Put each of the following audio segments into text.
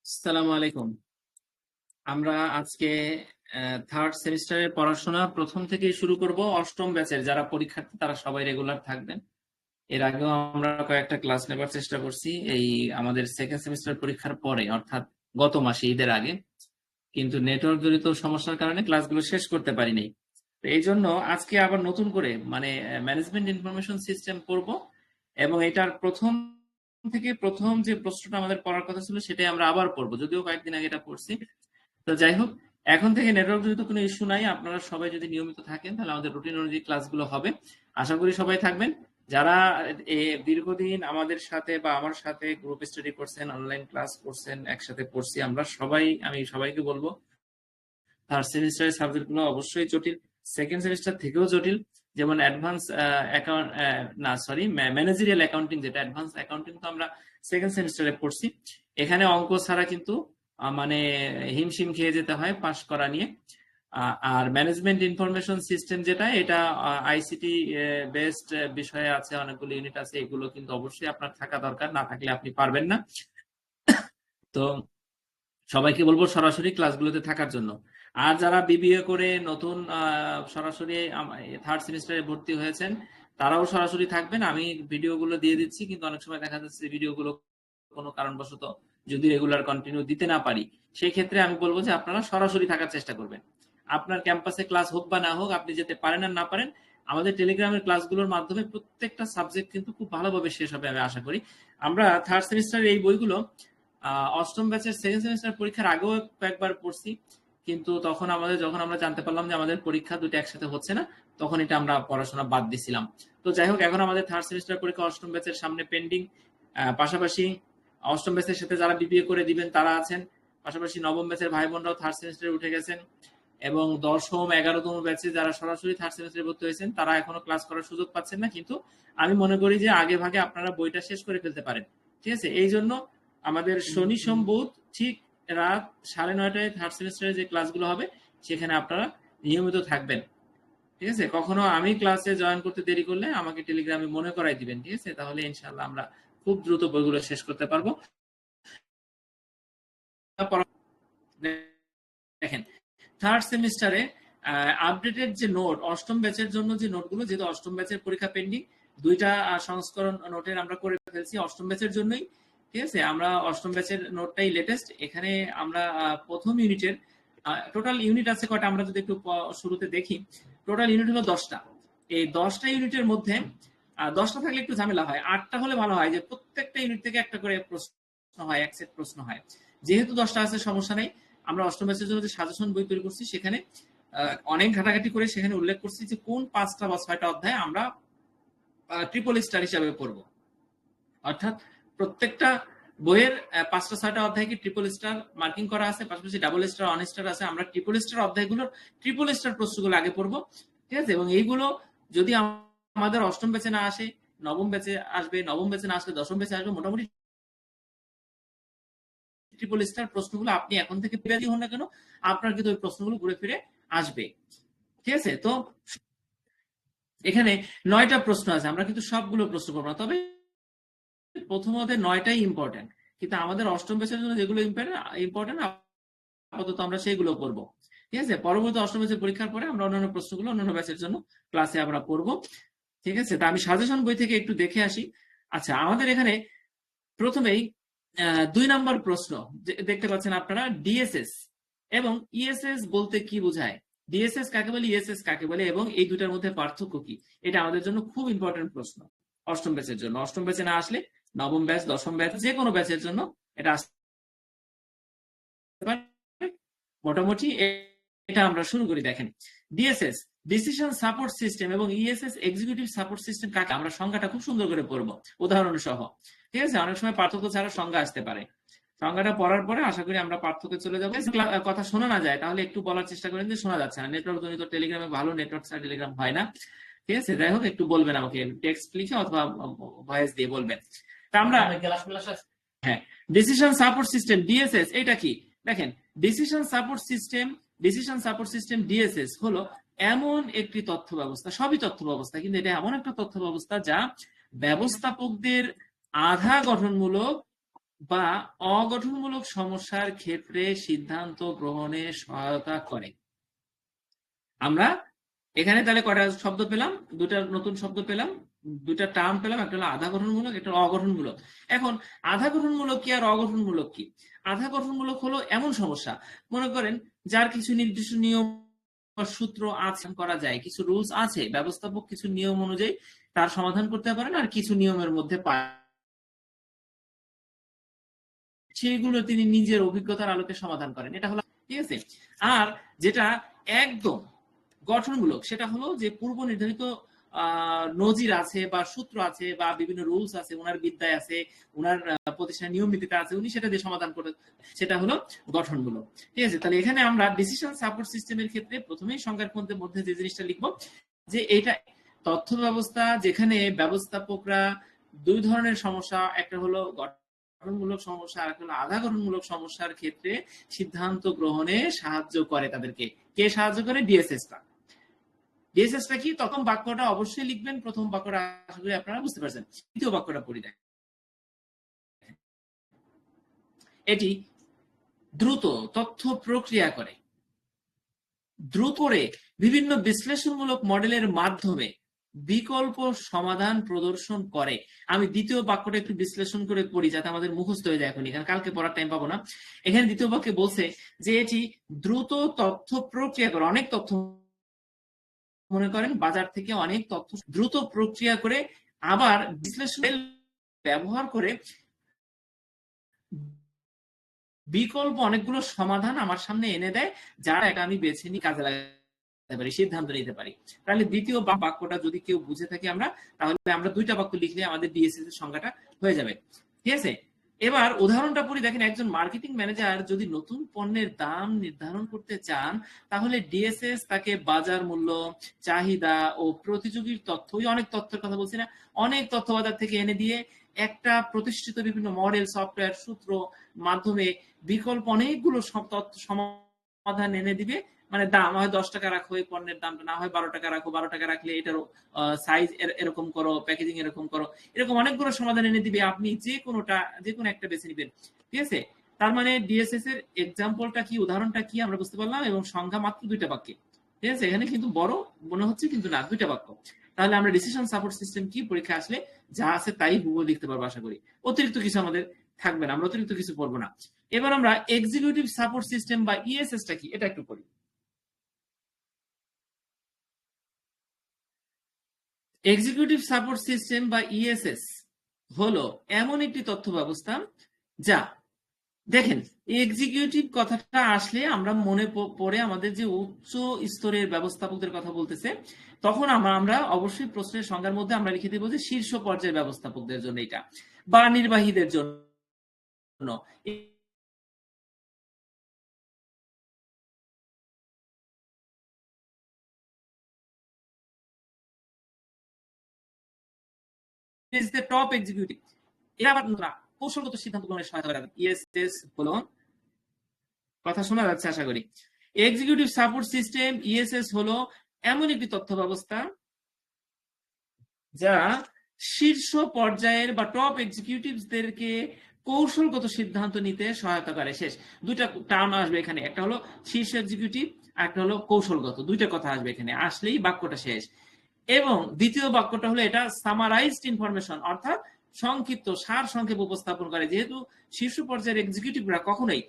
আসসালামু আলাইকুম। আমরা আজকে থার্ড সেমিস্টারের পড়াশোনা প্রথম থেকেই শুরু করব। অষ্টম ব্যাচের যারা পরীক্ষার্থী তারা সবাই রেগুলার থাকবেন। এর আগেও আমরা কয়েকটা ক্লাস নেবার চেষ্টা করছি এই আমাদের সেকেন্ড সেমিস্টার পরীক্ষার পরে, অর্থাৎ গত মাসে ঈদের আগে, কিন্তু নেটওয়ার্ক জনিত সমস্যার কারণে ক্লাসগুলো শেষ করতে পারিনি। তো এই জন্য আজকে আবার নতুন করে মানে ম্যানেজমেন্ট ইনফরমেশন সিস্টেম পড়বো, এবং এটার প্রথম থেকে প্রথম যে প্রশ্নটা আমাদের পড়ার কথা ছিল সেটাই আমরা আবার পড়বো, যদিও কয়েকদিন আগে এটা পড়ছি। তো যাই হোক, এখন থেকে নেটওয়ার্ক জনিত কোনো ইস্যু নাই। আপনারা সবাই যদি নিয়মিত থাকেন তাহলে আমাদের রুটিন অনুযায়ী ক্লাসগুলো হবে। আশা করি সবাই থাকবেন। যারা দীর্ঘদিন আমাদের সাথে বা আমার সাথে গ্রুপ স্টাডি করছেন, অনলাইন ক্লাস করছেন, একসাথে পড়ছি আমরা সবাই, আমি সবাইকে বলবো থার্ড সেমিস্টারের সাবজেক্টগুলো অবশ্যই জটিল, সেকেন্ড সেমিস্টার থেকেও জটিল। যেমন অ্যাডভান্স অ্যাকাউন্ট, না সরি, ম্যানেজারিয়াল অ্যাকাউন্টিং, যেটা অ্যাডভান্স অ্যাকাউন্টিং তো আমরা সেকেন্ড সেমিস্টারে পড়ছি। এখানে অঙ্ক ছাড়া কিন্তু মানে হিমশিম খেয়ে যেতে হয় পাশ করা নিয়ে। আর ম্যানেজমেন্ট ইনফরমেশন সিস্টেম যেটা, এটা আইসিটি বেসড বিষয়ে আছে, অনেকগুলো ইউনিট আছে, এগুলো কিন্তু অবশ্যই আপনার থাকা দরকার, না থাকলে আপনি পারবেন না। তো সবাইকে বলবো সরাসরি ক্লাসগুলোতে থাকার জন্য। আর যারা বিবিএ করে নতুন সরাসরি থার্ড সেমিস্টারে ভর্তি হয়েছেন তারাও সরাসরি থাকবেন। আমি ভিডিওগুলো দিয়ে দিচ্ছি, কিন্তু অনেক সময় দেখা যাচ্ছে ভিডিওগুলো কোনো কারণবশত যদি রেগুলার কন্টিনিউ দিতে না পারি, সেই ক্ষেত্রে আমি বলবো যে আপনারা সরাসরি থাকার চেষ্টা করবেন। আপনার ক্যাম্পাসে ক্লাস হোক বা না হোক, আপনি যেতে পারেন আর না পারেন, আমাদের টেলিগ্রামের ক্লাসগুলোর মাধ্যমে প্রত্যেকটা সাবজেক্ট কিন্তু খুব ভালোভাবে শেষ হবে আমি আশা করি। আমরা থার্ড সেমিস্টারের এই বইগুলো অষ্টম ব্যাচের সেকেন্ড সেমিস্টার পরীক্ষার আগেও কয়েকবার পড়ছি, কিন্তু তখন যখন আমরা জানতে পারলাম যে আমাদের পরীক্ষা দুটো একসাথে হচ্ছে না, তখন এটা আমরা পড়াশোনা বাদ দিছিলাম। তো যাই হোক, এখন আমাদের থার্ড সেমিস্টার পরীক্ষা অষ্টম ব্যাচের সামনে পেন্ডিং। পাশাপাশি অষ্টম ব্যাচের সাথে যারা বিবিএ করে দিবেন তারা আছেন, পাশাপাশি নবম ব্যাচের ভাই বোনরাও থার্ড সেমিস্টারে উঠে গেছেন, এবং 10ম 11তম ব্যাচে যারা সরাসরি থার্ড সেমিস্টারে ভর্তি হয়েছেন তারা এখনো ক্লাস করার সুযোগ পাচ্ছেন না। কিন্তু আমি মনে করি যে আগে ভাগে আপনারা বইটা শেষ করে ফেলতে পারেন। ঠিক আছে, এই জন্য আমাদের শনি সোম বুধ ঠিক রাত 9:30টায় থার্ড সেমিস্টারে যে ক্লাসগুলো হবে সেখানে আপনারা নিয়মিত থাকবেন। ঠিক আছে, কখনো আমি ক্লাসে জয়েন করতে দেরি করলে আমাকে টেলিগ্রামে মনে করাই দিবেন। ঠিক আছে, তাহলে ইনশাল্লাহ আমরা খুব দ্রুত বইগুলো শেষ করতে পারবো। দেখেন, থার্ড সেমিস্টারে আপডেটেড যে নোট, অষ্টম ব্যাচের জন্য যে নোটগুলো, যেহেতু অষ্টম ব্যাচের পরীক্ষা পেন্ডিং, দুইটা সংস্করণ নোটের আমরা করে ফেলছি অষ্টম ব্যাচের জন্যই। ঠিক আছে, আমরা অষ্টম ব্যাচের নোটটাই লেটেস্ট। এখানে আমরা প্রথম ইউনিটের টোটাল ইউনিট আছে কয়টা আমরা যদি একটু শুরুতে দেখি, টোটাল ইউনিট হলো 10টা। এই 10টা ইউনিটের মধ্যে 10টা থাকলে একটু ঝামেলা হয়, 8টা হলে ভালো হয় যে প্রত্যেকটা ইউনিট থেকে একটা করে প্রশ্ন হয়, এক সেট প্রশ্ন হয়। যেহেতু 10টা আছে সমস্যা নেই। আমরা অষ্টম ব্যাচের জন্য যে সাজেশন বই তৈরি করছি সেখানে অনেক ঘাটাঘাটি করে সেখানে উল্লেখ করছি যে কোন 5টা বা 6টা অধ্যায় আমরা ট্রিপল স্টার হিসাবে পড়বো। অর্থাৎ প্রত্যেকটা বইয়ের 5টা 6টা অধ্যায়কে ট্রিপল স্টার মার্কিং করা আছে, পাশাপাশি ডাবল স্টার, অন স্টার আছে। আমরা ট্রিপল স্টার অধ্যায়গুলোর ট্রিপল স্টার প্রশ্নগুলো আগে পড়বো। ঠিক আছে, এবং এইগুলো যদি আমাদের অষ্টম ব্যাচে না আসে, নবম ব্যাচে আসবে, নবম ব্যাচে না আসলে দশম ব্যাচে আসবে। মোটামুটি ট্রিপল স্টার প্রশ্নগুলো আপনি এখন থেকে প্রিপারেশন হন না কেন, আপনার কিন্তু ওই প্রশ্নগুলো ঘুরে ফিরে আসবে। ঠিক আছে, তো এখানে 9টা প্রশ্ন আছে, আমরা কিন্তু সবগুলো প্রশ্ন করবো না, তবে প্রথমত 9টাই ইম্পর্টেন্ট, কিন্তু আমাদের অষ্টম ব্যাচের জন্য যেগুলো ইম্পর্টেন্ট আপাতত আমরা সেইগুলো পড়বো। ঠিক আছে, পরবর্তী অষ্টম ব্যাচের পরীক্ষার পরে আমরা অন্যান্য প্রশ্নগুলো অন্যান্য ব্যাচের জন্য ক্লাসে আমরা পড়বো। ঠিক আছে, তা আমি সাজেশন বই থেকে একটু দেখে আসি। আচ্ছা, আমাদের এখানে প্রথমেই 2 নম্বর প্রশ্ন দেখতে পাচ্ছেন আপনারা, ডিএসএস এবং ইএসএস বলতে কি বোঝায়, ডিএসএস কাকে বলে, ইএসএস কাকে বলে, এবং এই দুটার মধ্যে পার্থক্য কি, এটা আমাদের জন্য খুব ইম্পর্টেন্ট প্রশ্ন অষ্টম ব্যাচের জন্য। অষ্টম ব্যাচে না আসলে নবম ব্যাচ, দশম ব্যাচ, যে কোনো ব্যাচের জন্য এটা আসতে পারে। মোটামুটি এটা আমরা শুরু করি। দেখেন, ডিএসএস ডিসিশন সাপোর্ট সিস্টেম এবং ইএসএস এক্সিকিউটিভ সাপোর্ট সিস্টেম কাকে, আমরা সংজ্ঞাটা খুব সুন্দর করে পড়বো উদাহরণ সহ। ঠিক আছে, অনেক সময় পার্থক্য ছাড়া সংজ্ঞা আসতে পারে। সংজ্ঞাটা পড়ার পরে আশা করি আমরা পার্থক্যে চলে যাবো। কথা শোনা না যায় তাহলে একটু বলার চেষ্টা করেন যে শোনা যাচ্ছে না, নেটওয়ার্ক জনিত টেলিগ্রামে ভালো নেটওয়ার্ক ছাড়া টেলিগ্রাম হয় না। ঠিক আছে, যাই হোক, একটু বলবেন আমাকে টেক্সট লিখে অথবা ভয়েস দিয়ে বলবেন। তা আমরা হ্যাঁ, ডিসিশন সাপোর্ট সিস্টেম ডিএসএস এটা কি, দেখেন, ডিসিশন সাপোর্ট সিস্টেম ডিএসএস হলো এমন একটি তথ্য ব্যবস্থা, সবই তথ্য ব্যবস্থা, কিন্তু এটা এমন একটা তথ্য ব্যবস্থা যা ব্যবস্থাপকদের আধা গঠনমূলক বা অগঠনমূলক সমস্যার ক্ষেত্রে সিদ্ধান্ত গ্রহণে সহায়তা করে। আমরা এখানে তাহলে কয়টা শব্দ পেলাম? দুটা নতুন শব্দ পেলাম, দুটা টার্ম পেলাম, একটা হলো আধা গঠনমূলক, একটা হলো অগঠনমূলক। এখন আধা গঠনমূলক কি আর অগঠনমূলক কি? আধা গঠনমূলক হলো এমন সমস্যা, মনে করেন যার কিছু নির্দিষ্ট নিয়ম বা সূত্র আছে, করা যায়, কিছু রুলস আছে, ব্যবস্থাপক কিছু নিয়ম অনুযায়ী তার সমাধান করতে পারেন, আর কিছু নিয়মের মধ্যে সেগুলো তিনি নিজের অভিজ্ঞতার আলোকে সমাধান করেন। এটা হলো, ঠিক আছে। আর যেটা একদম গঠনমূলক, সেটা হলো যে পূর্ব নির্ধারিত নজির আছে বা সূত্র আছে বা বিভিন্ন রুলস আছে, ওনার বিদ্যায় আছে, ওনার প্রতিষ্ঠানের নিয়ম নীতিতে আছে, উনি সেটা দিয়ে সমাধান করে, সেটা হলো গঠনমূলক। ঠিক আছে, তাহলে এখানে আমরা ডিসিশন সাপোর্ট সিস্টেমের ক্ষেত্রে প্রথমেই সংজ্ঞার মধ্যে যে জিনিসটা লিখবো, যে এটা তথ্য ব্যবস্থা যেখানে ব্যবস্থাপকরা দুই ধরনের সমস্যা, একটা হলো গঠনমূলক সমস্যা আর একটা হলো আধা গঠনমূলক সমস্যার ক্ষেত্রে সিদ্ধান্ত গ্রহণে সাহায্য করে তাদেরকে। কে সাহায্য করে? ডিএসএসটা। ডিএসএসটা কি? তখন বাক্যটা অবশ্যই লিখবেন, প্রথম বাক্যটা আশা করি আপনারা বুঝতে পারছেন। দ্বিতীয় বাক্যটা পড়ি দেখ। এটি দ্রুত তথ্য প্রক্রিয়া করে, দ্রুত করে বিভিন্ন বিশ্লেষণমূলক মডেলের মাধ্যমে বিকল্প সমাধান প্রদর্শন করে। আমি দ্বিতীয় বাক্যটা একটু বিশ্লেষণ করে পড়ি যাতে আমাদের মুখস্থ হয়ে যায় এখনই, কারণ কালকে পড়ার টাইম পাবো না। এখানে দ্বিতীয় বাক্যে বলছে যে এটি দ্রুত তথ্য প্রক্রিয়া করে, অনেক তথ্য, মনে করেন বাজার থেকে অনেক তথ্য দ্রুত প্রক্রিয়া করে আবার বিশ্লেষণ ব্যবহার করে বিকল্প অনেকগুলো সমাধান আমার সামনে এনে দেয়, যারা এটা আমি বেছে নিই, কাজে লাগাতে পারি, সিদ্ধান্ত নিতে পারি। তাহলে দ্বিতীয় বাক্যটা যদি কেউ বুঝে থাকি আমরা, তাহলে আমরা দুইটা বাক্য লিখলে আমাদের ডিএসএস এর সংখ্যাটা হয়ে যাবে। ঠিক আছে, এবার উদাহরণটা পড়ি দেখেন। একজন মার্কেটিং ম্যানেজার যদি নতুন পণ্যের দাম নির্ধারণ করতে চান, তাহলে ডিএসএস তাকে বাজার মূল্য, চাহিদা ও প্রতিযোগীর তথ্য, ওই অনেক তথ্যের কথা বলছি না, অনেক তথ্য বাজার থেকে এনে দিয়ে একটা প্রতিষ্ঠিত বিভিন্ন মডেল, সফটওয়্যার, সূত্র মাধ্যমে বিকল্প অনেকগুলো তথ্য সমাধান এনে দিবে। মানে দাম হয় 10 টাকা রাখো, এই পণ্যের দামটা না হয় 12 টাকা রাখো, 12 টাকা রাখলে এটারও সাইজ এরকম করো, প্যাকেজিং এরকম করো, এরকম অনেকগুলো সমাধান এনে দিবে, আপনি যে কোনো একটা বেছে নিবেন। ঠিক আছে, তার মানে ডিএসএস এর এক্সাম্পলটা কি, উদাহরণটা কি আমরা বুঝতে পারলাম, এবং সংখ্যা মাত্র দুইটা বাক্যে। ঠিক আছে, এখানে কিন্তু বড় মনে হচ্ছে কিন্তু না, দুইটা বাক্য। তাহলে আমরা ডিসিশন সাপোর্ট সিস্টেম কি, পরীক্ষা আসলে যা আছে তাই হুবহু লিখতে পারবো আশা করি, অতিরিক্ত কিছু আমাদের থাকবে না, আমরা অতিরিক্ত কিছু পড়বো না। এবার আমরা এক্সিকিউটিভ সাপোর্ট সিস্টেম বা ইএসএস টা কি, এটা একটু পড়ি। এক্সিকিউটিভ সাপোর্ট সিস্টেম বা ইএসএস হলো এমন একটি তথ্য ব্যবস্থা যা, দেখেন এক্সিকিউটিভ কথাটা আসলে আমরা মনে পড়ে আমাদের যে উচ্চ স্তরের ব্যবস্থাপকদের কথা বলতেছে, তখন আমরা অবশ্যই প্রশ্নের সংজ্ঞার মধ্যে আমরা লিখে দেব যে শীর্ষ পর্যায়ের ব্যবস্থাপকদের জন্য এটা, বা নির্বাহীদের জন্য। Is the top executive. এরা আবার কৌশলগত সিদ্ধান্ত গ্রহণের সহায়তা করে। ইএসএস হলো, কথা শোনা যাচ্ছে আশা করি। এক্সিকিউটিভ সাপোর্ট সিস্টেম ইএসএস হলো এমন একটি তথ্য ব্যবস্থা যা শীর্ষ পর্যায়ের বা টপ এক্সিকিউটিভদেরকে কৌশলগত সিদ্ধান্ত নিতে সহায়তা করে। শেষ, দুইটা টার্ম আসবে এখানে, একটা হলো শীর্ষ এক্সিকিউটিভ আর একটা হলো কৌশলগত, দুইটা কথা আসবে এখানে, আসলেই বাক্যটা শেষ। এবং দ্বিতীয় বাক্যটা হলো এটা সামারাইজড ইনফরমেশন, অর্থাৎ সংক্ষিপ্ত সার সংক্ষেপ উপস্থাপন করে। যেহেতু শীর্ষ পর্যায়ের এক্সিকিউটিভরা কখনোই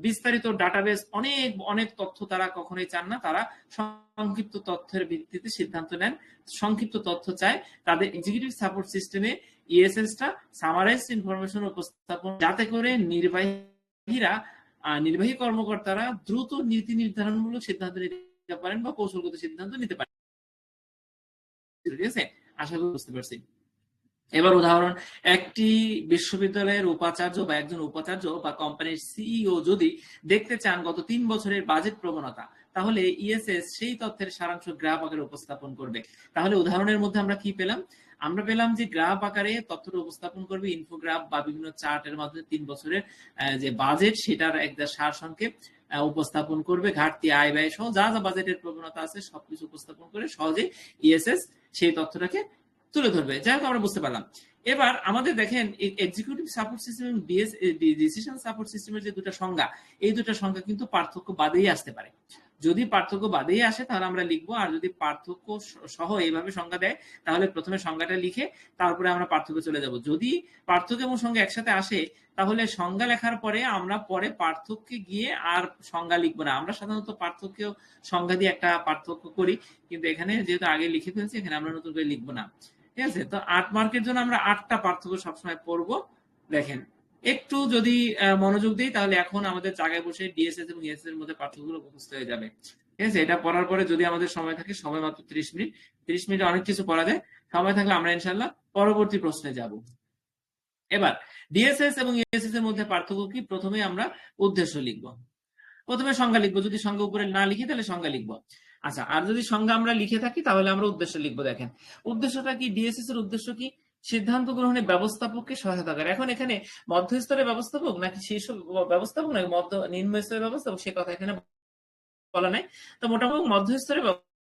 বিস্তারিত ডাটাবেস, অনেক অনেক তথ্য তারা কখনোই চান না, তারা সংক্ষিপ্ত তথ্যের ভিত্তিতে সিদ্ধান্ত নেন, সংক্ষিপ্ত তথ্য চায়। তাদের এক্সিকিউটিভ সাপোর্ট সিস্টেমে ইএসএসটা সামারাইজড ইনফরমেশন উপস্থাপন, যাতে করে নির্বাহী কর্মকর্তারা দ্রুত নীতি নির্ধারণমূলক সিদ্ধান্ত নিতে পারেন বা কৌশলগত সিদ্ধান্ত নিতে পারেন। ঠিক আছে, আশা করি বুঝতে পারছি। এবার উদাহরণ, একটি বিশ্ববিদ্যালয়ের উপাচার্য বা একজন উপাচার্য বা কোম্পানির সিইও যদি দেখতে চান গত 3 বছরের বাজেট প্রবণতা, তাহলে ইএসএস সেই তথ্যের সারাংশ গ্রাফ আকারে উপস্থাপন করবে। তাহলে উদাহরণের মধ্যে আমরা কি পেলাম? আমরা পেলাম যে গ্রাফ আকারে তথ্যটা উপস্থাপন করবে, ইনফোগ্রাফ বা বিভিন্ন চার্টের মাধ্যমে 3 বছরের যে বাজেট সেটার একটা সারসংক্ষেপ উপস্থাপন করবে, ঘাটতি, আয়, ব্যয় সহ যা যা বাজেটের প্রবণতা আছে সবকিছু উপস্থাপন করে সহজে ইএসএস সেই তথ্যটাকে তুলে ধরবে। যাই হোক, আমরা বুঝতে পারলাম। এবার আমাদের দেখেন এক্সিকিউটিভ সাপোর্ট সিস্টেম এবং ডিসিশন সাপোর্ট সিস্টেমের যে দুটো সংজ্ঞা, এই দুটো সংজ্ঞা কিন্তু পার্থক্য বাদেই আসতে পারে। যদি পার্থক্য বাদেই আসে তাহলে আমরা লিখবো, আর যদি পার্থক্য সহ এইভাবে সংজ্ঞা দেয় তাহলে প্রথমে সংজ্ঞাটা লিখে তারপরে আমরা পার্থক্য চলে যাব। যদি পার্থক্য এবং সংজ্ঞা একসাথে আসে তাহলে সংজ্ঞা লেখার পরে আমরা পরে পার্থক্যে গিয়ে আর সংজ্ঞা লিখবো না। আমরা সাধারণত পার্থক্য সংজ্ঞা দিয়ে একটা পার্থক্য করি, কিন্তু এখানে যেহেতু আগে লিখে ফেলছি এখানে আমরা নতুন করে লিখবো না। ঠিক আছে, তো 8 মার্কের জন্য আমরা 8টা পার্থক্য সবসময় পড়বো। দেখেন একটু যদি মনোযোগ দিই তাহলে এখন আমাদের জায়গায় বসে ডিএসএস এবং ইএসএস এর মধ্যে পার্থক্যগুলো মুখস্থ হয়ে যাবে। ঠিক আছে, এটা পড়ার পরে যদি আমাদের সময় থাকে, সময় মাত্র 30 মিনিট, 30 মিনিটে অনেক কিছু পড়া যায়, সময় থাকলে আমরা ইনশাল্লাহ পরবর্তী প্রশ্নে যাব। এবার ডিএসএস এবং ইএসএস এর মধ্যে পার্থক্য কি? প্রথমে আমরা উদ্দেশ্য লিখবো, প্রথমে সংজ্ঞা লিখবো। যদি সংজ্ঞা উপরে না লিখি তাহলে সংজ্ঞা লিখবো। আচ্ছা, আর যদি সংজ্ঞা আমরা লিখে থাকি তাহলে আমরা উদ্দেশ্য লিখবো। দেখেন উদ্দেশ্যটা কি? ডিএসএস এর উদ্দেশ্য কি? সিদ্ধান্ত গ্রহণে ব্যবস্থাপককে সহায়তা করে। এখন এখানে মধ্যস্তরের ব্যবস্থাপক নাকি শীর্ষ ব্যবস্থাপক নাকি নিম্ন স্তরের ব্যবস্থাপক সে কথা এখানে বলা নাই। তো মোটামুটি মধ্যস্তরের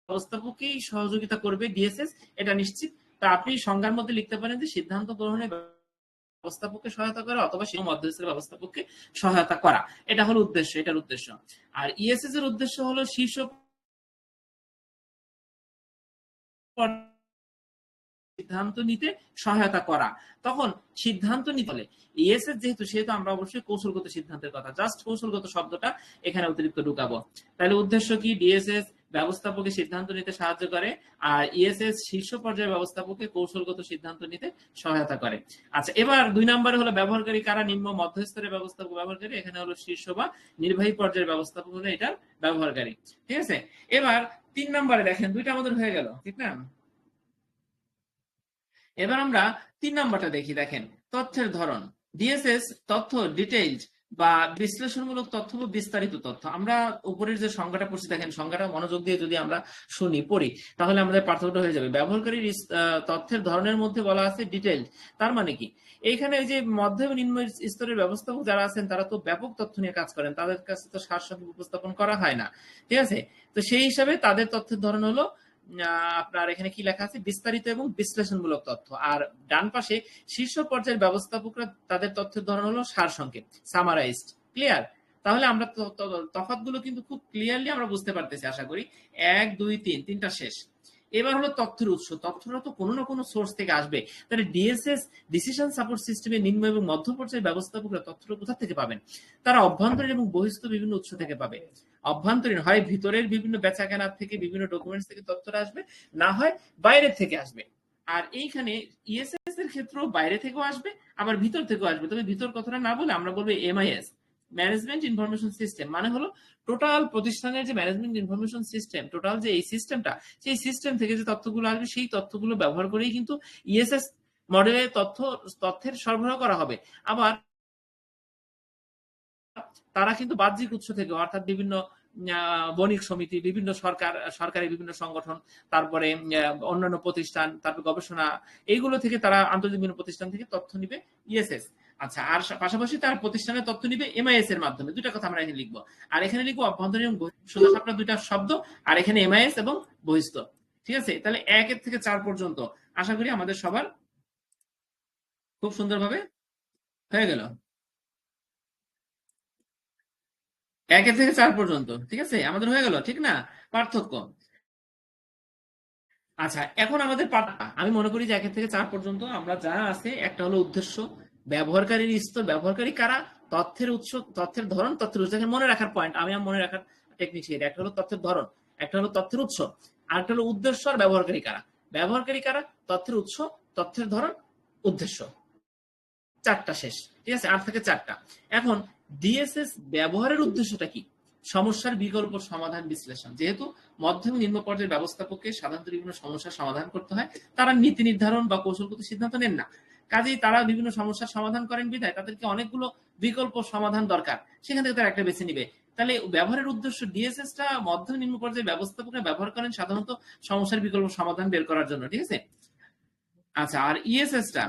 ব্যবস্থাপককেই সহযোগিতা করবে ডিএসএস, এটা নিশ্চিত। তা আপনি সংজ্ঞার মধ্যে লিখতে পারেন যে সিদ্ধান্ত গ্রহণে ব্যবস্থাপককে সহায়তা করা অথবা সেই মধ্যস্থের ব্যবস্থাপককে সহায়তা করা, এটা হলো উদ্দেশ্য, এটার উদ্দেশ্য। আর ইএসএস এর উদ্দেশ্য হলো শীর্ষ সিদ্ধান্ত নিতে সহায়তা করা। তখন সিদ্ধান্ত নিতে হলে ইএসএস যেহেতু আমরা অবশ্যই কৌশলগত সিদ্ধান্তের কথা, জাস্ট কৌশলগত শব্দটা এখানে অতিরিক্ত ঢুকাবো। তাহলে উদ্দেশ্য কি? ডিএসএস ব্যবস্থাপকে সিদ্ধান্ত নিতে সাহায্য করে, আর ইএসএস শীর্ষ পর্যায়ের ব্যবস্থাপককে কৌশলগত সিদ্ধান্ত নিতে সহায়তা করে। আচ্ছা, এবার 2 নম্বরে হলো ব্যবহারকারী কারা? নিম্ন মধ্যস্তরের ব্যবস্থাপক ব্যবহারকারী, এখানে হলো শীর্ষ বা নির্বাহী পর্যায়ের ব্যবস্থাপক হলো এটার ব্যবহারকারী। ঠিক আছে, এবার 3 নম্বরে দেখেন দুইটা আমাদের হয়ে গেল, ঠিক না? এবার আমরা 3 নাম্বারটা দেখি। দেখেন তথ্যের ধরন। ডিএসএস তথ্য ডিটেইলড বা বিশ্লেষণমূলক তথ্য বা বিস্তারিত তথ্য। আমরা উপরের যে সংজ্ঞাটা পড়ছি, দেখেন সংজ্ঞাটা মনোযোগ দিয়ে যদি আমরা শুনি পড়ি তাহলে আমাদের পার্থক্যটা হয়ে যাবে। ব্যবহারকারীর তথ্যের ধরনের মধ্যে বলা আছে ডিটেইলড, তার মানে কি? এইখানে এই যে মধ্য এবং নিম্ন স্তরের ব্যবস্থাপক যারা আছেন তারা তো ব্যাপক তথ্য নিয়ে কাজ করেন, তাদের কাছে তো সারসংক্ষেপ উপস্থাপন করা হয় না। ঠিক আছে, তো সেই হিসাবে তাদের তথ্যের ধরন হলো আপনার এখানে কি লেখা আছে? বিস্তারিত এবং বিশ্লেষণমূলক তথ্য। আর ডান পাশে শীর্ষ পর্যায়ের ব্যবস্থাপকরা তাদের তথ্যের ধরন হলো সারসংক্ষেপ, সামারাইজড। ক্লিয়ার? তাহলে আমরা তফাৎগুলো কিন্তু খুব ক্লিয়ারলি আমরা বুঝতে পারতেছি আশা করি। 1 2 3 তিনটা শেষ। এবার হলো তথ্যের উৎস। তথ্যটা তো কোনো না কোনো সোর্স থেকে আসবে। তাহলে ডিএসএস ডিসিশন সাপোর্ট সিস্টেমে নিম্ন এবং মধ্য পর্যায়ের ব্যবস্থাপকরা তথ্যটা কোথা থেকে পাবেন? তারা অভ্যন্তরীণ এবং বহিস্থ বিভিন্ন উৎস থেকে পাবে। অভ্যন্তরীণ হয় ভিতরের বিভিন্ন বেচা কেনার থেকে, বিভিন্ন ডকুমেন্টস থেকে তথ্যটা আসবে, না হয় বাইরের থেকে আসবে। আর এইখানে ইএসএস এর ক্ষেত্রেও বাইরে থেকেও আসবে আবার ভিতর থেকেও আসবে। তবে ভিতর কথাটা না বলে আমরা বলবো এমআইএস, ম্যানেজমেন্ট ইনফরমেশন সিস্টেম, মানে হলো টোটাল প্রতিষ্ঠানের যে ম্যানেজমেন্ট ইনফরমেশন সিস্টেম, টোটাল যে এই সিস্টেমটা, সেই সিস্টেম থেকে যে তথ্যগুলো আসবে সেই তথ্যগুলো ব্যবহার করেই কিন্তু ইএসএস মডেলে তথ্যের সরবরাহ করা হবে। আবার তারা কিন্তু বাহ্যিক উৎস থেকে, অর্থাৎ বিভিন্ন বণিক সমিতি, বিভিন্ন সরকারি বিভিন্ন সংগঠন, তারপরে অন্যান্য প্রতিষ্ঠান, তারপর গবেষণা, এইগুলো থেকে তারা আন্তর্জাতিক বিভিন্ন প্রতিষ্ঠান থেকে তথ্য নিবে ইএসএস। আচ্ছা, আর পাশাপাশি তার প্রতিষ্ঠানের তথ্য নিবে এমআইএস এর মাধ্যমে। দুটা কথা আমরা এখানে লিখবো, আর এখানে লিখবো অভ্যন্তরীণ শুধু আপনার দুইটা শব্দ, আর এখানে এমআইএস এবং বহিস্থ। ঠিক আছে, তাহলে 1 থেকে 4 পর্যন্ত আশা করি আমাদের সবার খুব সুন্দরভাবে হয়ে গেল। 1 থেকে 4 পর্যন্ত ঠিক আছে আমাদের হয়ে গেল, ঠিক না? পার্থক্য। আচ্ছা, এখন আমাদের আমি মনে করি যে 1 থেকে 4 পর্যন্ত আমরা যা আছে, একটা হলো উদ্দেশ্য, ব্যবহারকারীর স্তর, ব্যবহারকারী কারা, তথ্যের উৎস, তথ্যের ধরন, তথ্যের উৎস। মনে রাখার পয়েন্ট, আমি মনে রাখার টেকনিক শিখে, একটা হলো তথ্যের ধরন, একটা হলো তথ্যের উৎস, আর একটা হলো উদ্দেশ্য আর ব্যবহারকারী কারা। ব্যবহারকারী কারা, তথ্যের উৎস, তথ্যের ধরন, উদ্দেশ্য। 4টা শেষ। ঠিক আছে, 8 থেকে 4টা। এখন ডিএসএস ব্যবহারের উদ্দেশ্যটা কি? সমস্যার বিকল্প সমাধান বিশ্লেষণ। যেহেতু মধ্য এবং নিম্ন পর্যায়ের ব্যবস্থাপককে সাধারণত বিভিন্ন সমস্যার সমাধান করতে হয়, তারা নীতি নির্ধারণ বা কৌশলগত সিদ্ধান্ত নেন না, কাজেই তারা বিভিন্ন সমস্যার সমাধান করেন বিধায় তাদেরকে অনেকগুলো বিকল্প সমাধান দরকার, সেখান থেকে তারা একটা বেছে নিবে। তাহলে ব্যবহারের উদ্দেশ্য, ডিএসএসটা মধ্য নিম্ন পর্যায়ের ব্যবস্থাপকরা ব্যবহার করেন সাধারণত সমস্যার বিকল্প সমাধান বের করার জন্য। ঠিক আছে, আচ্ছা, আর ইএসএসটা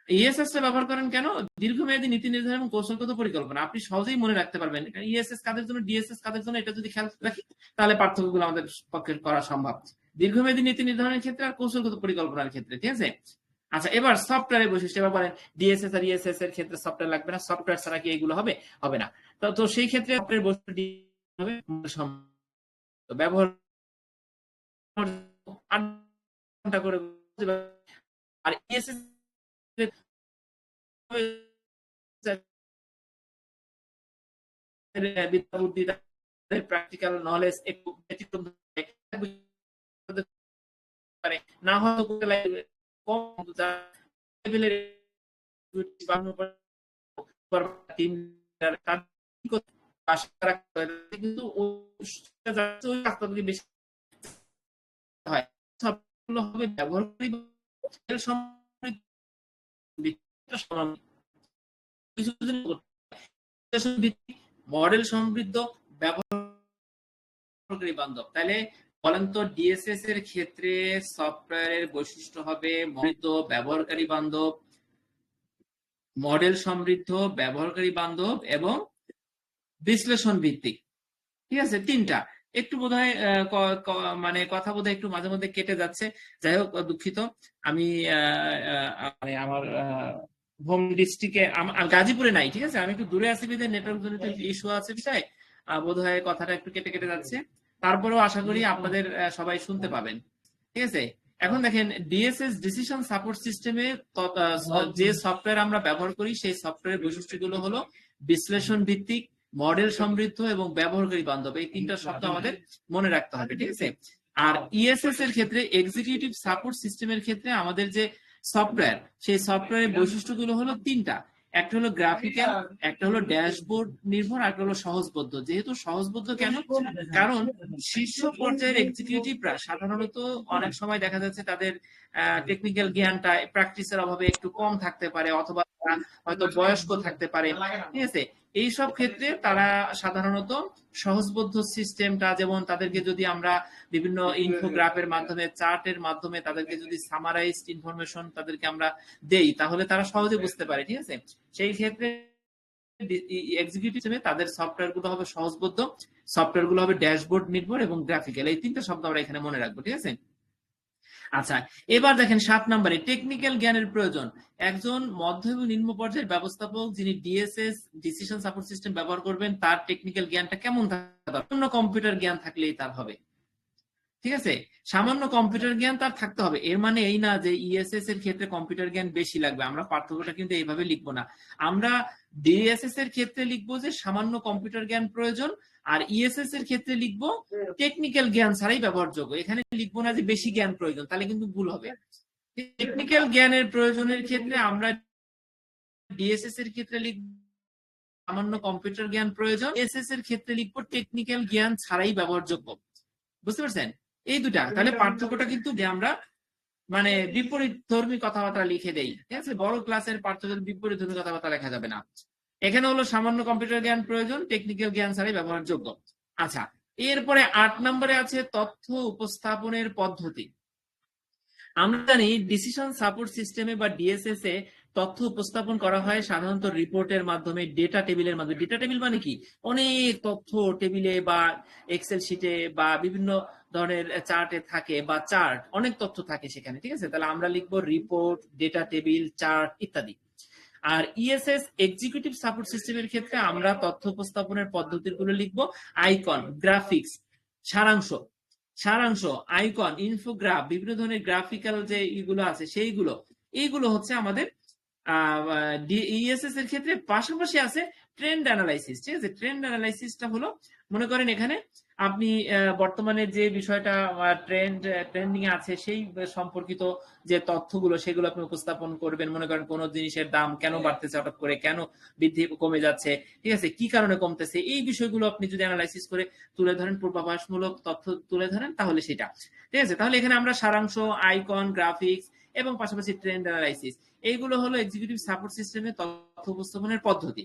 ইএসএস ব্যবহার করেন কেন? দীর্ঘমেয়াদী নীতি নির্ধারণ এবং কৌশলগত পরিকল্পনা। আপনি সহজেই মনে রাখতে পারবেন ইএসএস কাদের জন্য, ডিএসএস কাদের জন্য, এটা যদি খেয়াল রাখি তাহলে পার্থক্যগুলো আমাদের পক্ষে করা সম্ভব, দীর্ঘমেয়াদী নীতি নির্ধারণের ক্ষেত্রে আর কৌশলগত পরিকল্পনার ক্ষেত্রে। ঠিক আছে, আচ্ছা, এবার সফটওয়্যারের বৈশিষ্ট্য। এবার বলেন ডিএসএস আর ইএসএস এর ক্ষেত্রে সফটওয়্যার লাগবে না, সফটওয়্যার ছাড়া কি এগুলো হবে? হবে না। তো সেই ক্ষেত্রে সফটওয়্যারের বৈশিষ্ট্য হবে ব্যবহার করে, আর ইএসএস বুদ্ধি, প্র্যাকটিক্যাল নলেজ একটু ব্যতিক্রম পারে না, হয়তো কম লেভেলের কিন্তু বেশি হয়। সবগুলো হবে ব্যবহারকারী মডেল সমৃদ্ধ ব্যবহারকারী বান্ধব। তাহলে বলেন তো ডিএসএস এর ক্ষেত্রে সফটওয়্যারের বৈশিষ্ট্য হবে সমৃদ্ধ, ব্যবহারকারী বান্ধব, মডেল সমৃদ্ধ, ব্যবহারকারী বান্ধব এবং বিশ্লেষণ ভিত্তিক। ঠিক আছে, তিনটা। একটু বোধহয় মানে কথা বোধহয় একটু মাঝে মধ্যে কেটে যাচ্ছে। যাই হোক, দুঃখিত। আমি মানে আমার হোম ডিস্ট্রিক্টে গাজীপুরে নাই, ঠিক আছে, আমি একটু দূরে আছি, বিধায় নেটওয়ার্ক জনিত ইস্যু আছে বিষয়, বোধহয় কথাটা একটু কেটে কেটে যাচ্ছে। তারপরেও আশা করি আপনাদের সবাই শুনতে পাবেন। ঠিক আছে, এখন দেখেন ডিএসএস ডিসিশন সাপোর্ট সিস্টেমে যে সফটওয়্যার আমরা ব্যবহার করি সেই সফটওয়্যারের বৈশিষ্ট্যগুলো হলো বিশ্লেষণ ভিত্তিক, মডেল সমৃদ্ধ এবং ব্যবহারকারী বান্ধব। এই তিনটা শব্দ আমাদের মনে রাখতে হবে, ঠিক আছে। আর ইএসএস এর ক্ষেত্রে, এক্সিকিউটিভ সাপোর্ট সিস্টেমের ক্ষেত্রে আমাদের যে সফটওয়্যার, সেই সফটওয়্যারের বৈশিষ্ট্যগুলো হলো তিনটা। একটা হলো গ্রাফিক্যাল, একটা হলো ড্যাশবোর্ড নির্ভর, আর একটা হলো সহজবোধ্য। যেহেতু সহজবোধ্য কেন? কারণ শীর্ষ পর্যায়ের এক্সিকিউটিভরা সাধারণত অনেক সময় দেখা যাচ্ছে তাদের টেকনিক্যাল জ্ঞানটা প্র্যাকটিসের অভাবে একটু কম থাকতে পারে, অথবা হয়তো বয়স্ক থাকতে পারে, ঠিক আছে। এইসব ক্ষেত্রে তারা সাধারণত সহজবোধ্য সিস্টেমটা, যেমন তাদেরকে যদি আমরা বিভিন্ন ইনফোগ্রাফের মাধ্যমে, চার্টের মাধ্যমে তাদেরকে যদি সামারাইজড ইনফরমেশন তাদেরকে আমরা দেই, তাহলে তারা সহজে বুঝতে পারে, ঠিক আছে। সেই ক্ষেত্রে এক্সিকিউটিভ তাদের সফটওয়্যার গুলো হবে সহজবোধ্য, সফটওয়্যার গুলো হবে ড্যাশবোর্ড নির্ভর এবং গ্রাফিক্যাল। এই তিনটা শব্দ আমরা এখানে মনে রাখবো, ঠিক আছে। আচ্ছা, এবার দেখেন ৭ নম্বরে টেকনিক্যাল জ্ঞানের প্রয়োজন। একজন মধ্য এবং নিম্ন পর্যায়ের ব্যবস্থাপক যিনি ডিএসএস ডিসিশন সাপোর্ট সিস্টেম ব্যবহার করবেন, তার টেকনিক্যাল জ্ঞানটা কেমন থাকতে হবে? সামান্য কম্পিউটার জ্ঞান থাকলেই তার হবে, ঠিক আছে। সামান্য কম্পিউটার জ্ঞান তার থাকতে হবে। এর মানে এই না যে ইএসএস এর ক্ষেত্রে কম্পিউটার জ্ঞান বেশি লাগবে। আমরা পার্থক্যটা কিন্তু এইভাবে লিখবো না। আমরা ডিএসএস এর ক্ষেত্রে লিখবো যে সামান্য কম্পিউটার জ্ঞান প্রয়োজন, আর ইএসএস এর ক্ষেত্রে লিখবো টেকনিক্যাল জ্ঞান ছাড়াই ব্যবহারযোগ্য। এখানে লিখবো না যে বেশি জ্ঞান প্রয়োজন, তাহলে কিন্তু ভুল হবে। টেকনিক্যাল জ্ঞানের প্রয়োজনের ক্ষেত্রে আমরা ডিএসএস এর ক্ষেত্রে লিখবো সামান্য কম্পিউটার জ্ঞান প্রয়োজন, এসএস এর ক্ষেত্রে লিখবো টেকনিক্যাল জ্ঞান ছাড়াই ব্যবহারযোগ্য। বুঝতে পারছেন? এই দুটা। তাহলে পার্থক্যটা কিন্তু আমরা মানে বিপরীত ধর্মী কথাবার্তা লিখে দেই, ঠিক আছে। বড় ক্লাসের পার্থক্যের বিপরীত ধর্মী কথাবার্তা লেখা যাবে না। এখানে হলো সামান্য কম্পিউটার জ্ঞান প্রয়োজন, টেকনিক্যাল জ্ঞান ছাড়াই ব্যবহারযোগ্য। আচ্ছা, এরপরে ৮ নম্বরে আছে তথ্য উপস্থাপনের পদ্ধতি। আমরা জানি ডিসিশন সাপোর্ট সিস্টেমে বা ডিএসএস এ তথ্য উপস্থাপন করা হয় সাধারণত রিপোর্টের মাধ্যমে, ডেটা টেবিলের মাধ্যমে। ডেটা টেবিল মানে কি? অনেক তথ্য টেবিলে বা এক্সেল শিটে বা বিভিন্ন ধরনের চার্টে থাকে, বা চার্ট, অনেক তথ্য থাকে সেখানে, ঠিক আছে। তাহলে আমরা লিখবো রিপোর্ট, ডেটা টেবিল, চার্ট ইত্যাদি। আর ইএসএস এক্সিকিউটিভ সাপোর্ট সিস্টেমের ক্ষেত্রে আমরা তথ্য উপস্থাপনের পদ্ধতিগুলো লিখবো আইকন, গ্রাফিক্স, সারাংশ, সারাংশ, আইকন, ইনফোগ্রাফ, বিভিন্ন ধরনের গ্রাফিক্যাল যে এগুলো আছে সেইগুলো, এইগুলো হচ্ছে আমাদের ইএসএস এর ক্ষেত্রে। পাশাপাশি আছে ট্রেন্ড অ্যানালাইসিস, ঠিক আছে। ট্রেন্ড অ্যানালাইসিসটা হলো, মনে করেন এখানে আপনি বর্তমানে যে বিষয়টা ট্রেন্ডিং আছে সেই সম্পর্কিত যে তথ্যগুলো সেগুলো আপনি উপস্থাপন করবেন। মনে করেন কোন জিনিসের দাম কেন বাড়তেছে হঠাৎ করে, কেন বৃদ্ধি কমে যাচ্ছে, ঠিক আছে, কি কারণে কমতেছে, এই বিষয়গুলো আপনি যদি অ্যানালাইসিস করে তুলে ধরেন, পূর্বাভাসমূলক তথ্য তুলে ধরেন, তাহলে সেটা, ঠিক আছে। তাহলে এখানে আমরা সারাংশ, আইকন, গ্রাফিক্স এবং পাশাপাশি ট্রেন্ড অ্যানালাইসিস, এইগুলো হলো এক্সিকিউটিভ সাপোর্ট সিস্টেমের তথ্য উপস্থাপনের পদ্ধতি।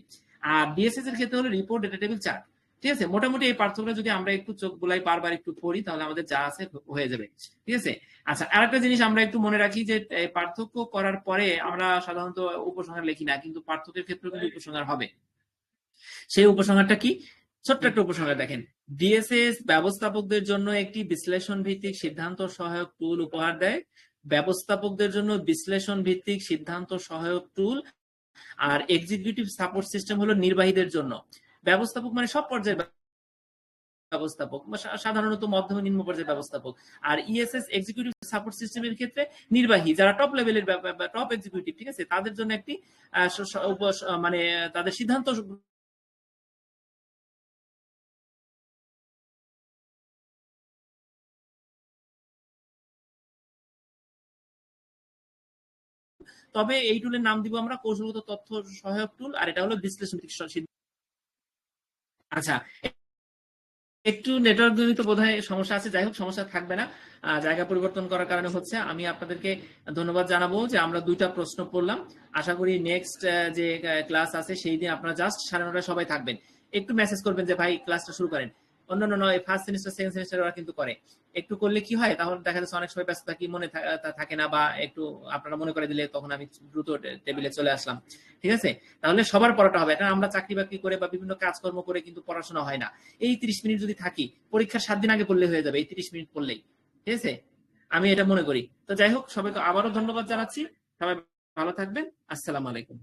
আর ডিএসএস এর ক্ষেত্রে হলো রিপোর্ট, ডেটা টেবিল, চার্ট, ঠিক আছে। মোটামুটি এই পার্থক্যটা যদি আমরা একটু চোখ বুলাই বারবার একটু পড়ি, তাহলে আমাদের যা আছে হয়ে যাবে, ঠিক আছে। আচ্ছা, আরেকটা জিনিস আমরা একটু মনে রাখি যে পার্থক্য করার পরে আমরা সাধারণত উপসংহার লিখি না, কিন্তু পার্থক্যের ক্ষেত্রে কিন্তু উপসংহার হবে। সেই উপসংহারটা কি? ছোট্ট একটা উপসংহার দেখেন। ডিএসএস ব্যবস্থাপকদের জন্য একটি বিশ্লেষণ ভিত্তিক সিদ্ধান্ত সহায়ক টুল উপহার দেয়, ব্যবস্থাপকদের জন্য বিশ্লেষণ ভিত্তিক সিদ্ধান্ত সহায়ক টুল, আর এক্সিকিউটিভ সাপোর্ট সিস্টেম হলো নির্বাহীদের জন্য। ব্যবস্থাপক মানে সব পর্যায়ের ব্যবস্থাপক, সাধারণত মধ্যম নিম্ন পর্যায়ের ব্যবস্থাপক। আর ইএসএস এক্সিকিউটিভ সাপোর্ট সিস্টেমের ক্ষেত্রে নির্বাহী, যারা টপ লেভেলের টপ এক্সিকিউটিভ, ঠিক আছে, তাদের জন্য একটি মানে তাদের সিদ্ধান্ত তবে এই টুলের নাম দিব আমরা কৌশলগত তথ্য সহায়ক টুল, আর এটা হলো বিশ্লেষণ। আচ্ছা, একটু নেটওয়ার্ক জনিত বোধহয় সমস্যা আছে, যাই হোক সমস্যা থাকবে না, জায়গা পরিবর্তন করার কারণে হচ্ছে। আমি আপনাদেরকে ধন্যবাদ জানাবো যে আমরা 2টা প্রশ্ন পড়লাম। আশা করি নেক্সট যে ক্লাস আছে সেই দিন আপনারা জাস্ট 9:30 সবাই থাকবেন। একটু মেসেজ করবেন যে ভাই ক্লাসটা শুরু করেন। অন্যান্য নয়, ফার্স্ট সেমিস্টার সেকেন্ড সেমিস্টার ওরা কিন্তু করে। একটু করলে কি হয়, তাহলে দেখা যাচ্ছে অনেক সময় ব্যস্ত থাকি, মনে থাকে না, বা একটু আপনারা মনে করে দিলে তখন আমি দ্রুত টেবিলে চলে আসলাম। ঠিক আছে, তাহলে সবার পড়াটা হবে। এটা আমরা চাকরি বাকরি করে বা বিভিন্ন কাজকর্ম করে কিন্তু পড়াশোনা হয় না। এই 30 মিনিট যদি থাকি, পরীক্ষার 7 দিন আগে পড়লে হয়ে যাবে এই 30 মিনিট পড়লেই। ঠিক আছে, আমি এটা মনে করি। তো যাই হোক, সবাইকে আবারও ধন্যবাদ জানাচ্ছি। সবাই ভালো থাকবেন। আসসালামু আলাইকুম।